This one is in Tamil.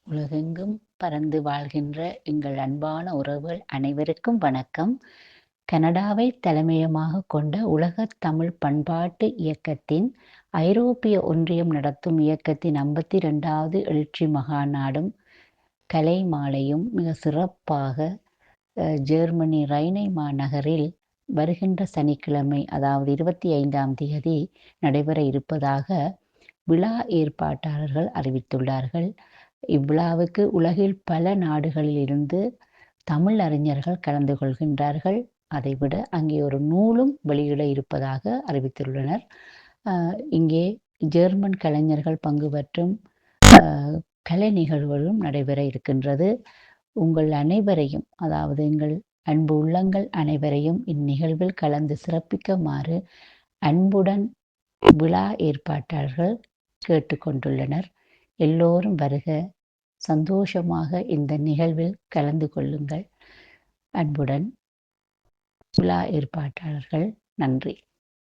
உலகெங்கும் பரந்து வாழ்கின்ற எங்கள் அன்பான உறவுகள் அனைவருக்கும் வணக்கம். கனடாவை தலைமையமாக கொண்ட உலகத் தமிழ் பண்பாட்டு இயக்கத்தின் ஐரோப்பிய ஒன்றியம் நடத்தும் இயக்கத்தின் 52வது எழுச்சி மகாநாடும் கலை மாலையும் மிக சிறப்பாக ஜெர்மனி ரைனை மாநகரில் வருகின்ற சனிக்கிழமை, அதாவது 25ஆம் தேதி நடைபெற இருப்பதாக விழா ஏற்பாட்டாளர்கள் அறிவித்துள்ளார்கள். இவ்விழாவுக்கு உலகில் பல நாடுகளில் இருந்து தமிழ் அறிஞர்கள் கலந்து கொள்கின்றார்கள். அதைவிட அங்கே ஒரு நூலும் வெளியிட இருப்பதாக அறிவித்துள்ளனர். இங்கே ஜெர்மன் கலைஞர்கள் பங்கு பற்றும் கலை நிகழ்வுகளும் நடைபெற இருக்கின்றது. உங்கள் அனைவரையும், அதாவது எங்கள் அன்பு உள்ளங்கள் அனைவரையும் இந்நிகழ்வில் கலந்து சிறப்பிக்குமாறு அன்புடன் விழா ஏற்பாட்டாளர்கள் கேட்டுக்கொண்டுள்ளனர். எல்லோரும் வருக, சந்தோஷமாக இந்த நிகழ்வில் கலந்து கொள்ளுங்கள். அன்புடன் விழா ஏற்பாட்டாளர்கள். நன்றி.